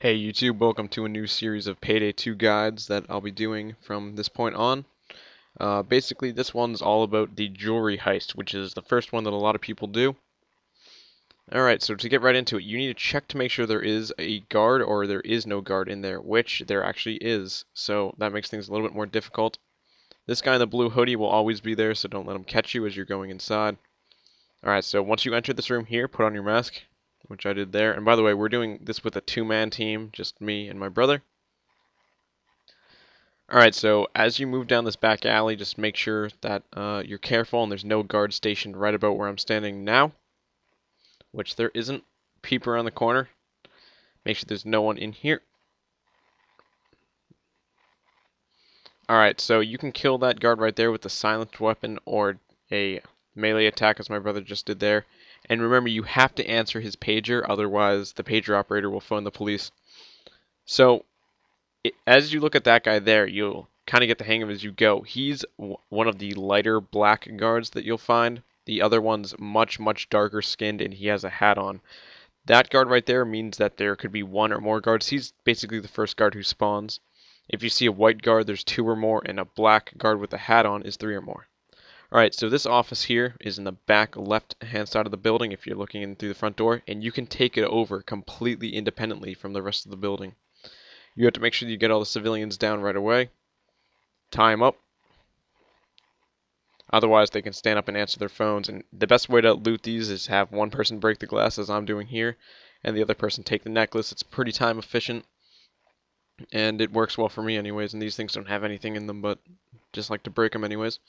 Hey YouTube, welcome to a new series of Payday 2 guides that I'll be doing from this point on. Basically, this one's all about the jewelry heist, which is the first one that a lot of people do. Alright, so to get right into it, you need to check to make sure there is a guard or there is no guard in there, which there actually is. So that makes things a little bit more difficult. This guy in the blue hoodie will always be there, so don't let him catch you as you're going inside. Alright, so once you enter this room here, put on your mask, which I did there. And by the way, we're doing this with a two-man team, just me and my brother. Alright, so as you move down this back alley, just make sure that you're careful and there's no guard stationed right about where I'm standing now, which there isn't. Peep around the corner. Make sure there's no one in here. Alright, so you can kill that guard right there with a silenced weapon or a melee attack as my brother just did there. And remember, you have to answer his pager, otherwise the pager operator will phone the police. So as you look at that guy there, you'll kind of get the hang of it as you go. He's one of the lighter black guards that you'll find. The other one's much darker skinned and he has a hat on. That guard right there means that there could be one or more guards. He's basically the first guard who spawns. If you see a white guard, there's two or more, and a black guard with a hat on is three or more. Alright, so this office here is in the back left hand side of the building if you're looking in through the front door, and you can take it over completely independently from the rest of the building. You have to make sure you get all the civilians down right away. Tie them up. Otherwise, they can stand up and answer their phones. And the best way to loot these is have one person break the glass, as I'm doing here, and the other person take the necklace. It's pretty time efficient, and it works well for me anyways. And these things don't have anything in them, but just like to break them anyways.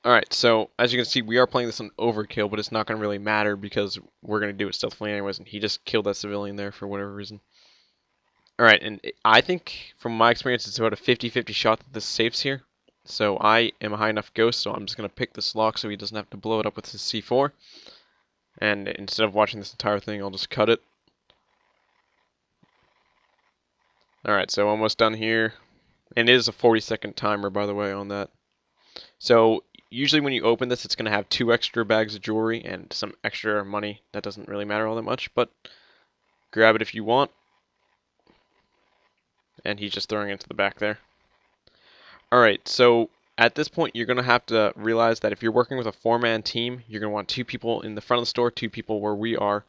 Alright, so as you can see, we are playing this on overkill, but it's not going to really matter because we're going to do it stealthily anyways, and he just killed that civilian there for whatever reason. Alright, and I think, from my experience, it's about a 50-50 shot that this safe's here. So I am a high enough ghost, so I'm just going to pick this lock so he doesn't have to blow it up with his C4. And instead of watching this entire thing, I'll just cut it. Alright, so almost done here. And it is a 40-second timer, by the way, on that. So usually when you open this, it's going to have 2 extra bags of jewelry and some extra money. That doesn't really matter all that much, but grab it if you want. And he's just throwing it into the back there. Alright, so at this point you're going to have to realize that if you're working with a 4-man team, you're going to want 2 people in the front of the store, 2 people where we are,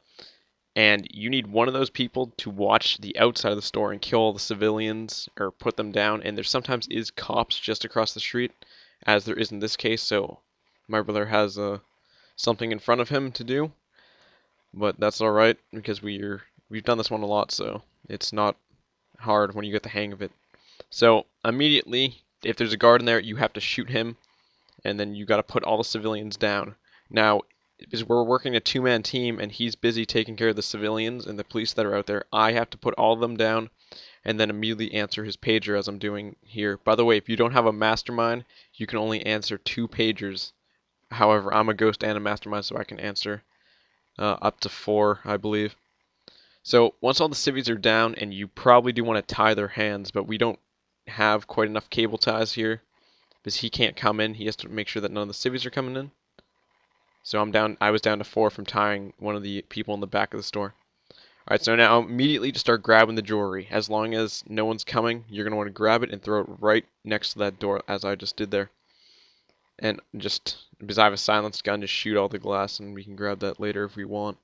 and you need one of those people to watch the outside of the store and kill all the civilians or put them down. And there sometimes is cops just across the street, as there is in this case, so my brother has something in front of him to do, but that's alright because we've done this one a lot, so it's not hard when you get the hang of it. So immediately, if there's a guard in there, you have to shoot him, and then you got to put all the civilians down. Now, because we're working a 2-man team, and he's busy taking care of the civilians and the police that are out there, I have to put all of them down, and then immediately answer his pager as I'm doing here. By the way, if you don't have a mastermind, you can only answer 2 pagers. However, I'm a ghost and a mastermind, so I can answer up to 4, I believe. So once all the civvies are down, and you probably do want to tie their hands, but we don't have quite enough cable ties here because he can't come in. He has to make sure that none of the civvies are coming in. So I was down to 4 from tying one of the people in the back of the store. Alright, so now immediately to start grabbing the jewelry. As long as no one's coming, you're going to want to grab it and throw it right next to that door, as I just did there. And just, because I have a silenced gun, just shoot all the glass and we can grab that later if we want.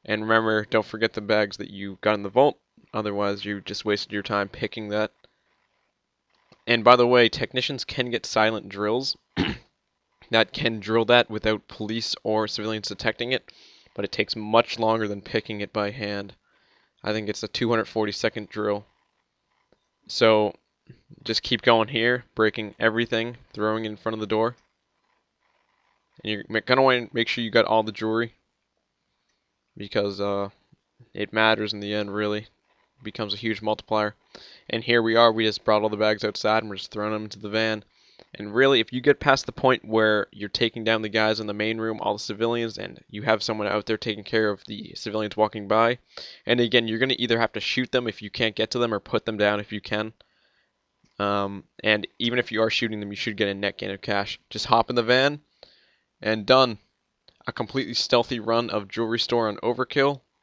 And remember, don't forget the bags that you got in the vault, otherwise you just wasted your time picking that. And by the way, technicians can get silent drills that can drill that without police or civilians detecting it, but it takes much longer than picking it by hand. I think it's a 240-second drill. So just keep going here, breaking everything, throwing it in front of the door. And you're going to want to make sure you got all the jewelry, because it matters in the end, really. It becomes a huge multiplier. And here we are, we just brought all the bags outside and we're just throwing them into the van. And really, if you get past the point where you're taking down the guys in the main room, all the civilians, and you have someone out there taking care of the civilians walking by, and again, you're going to either have to shoot them if you can't get to them or put them down if you can. And even if you are shooting them, you should get a net gain of cash. Just hop in the van, and done. A completely stealthy run of jewelry store on overkill.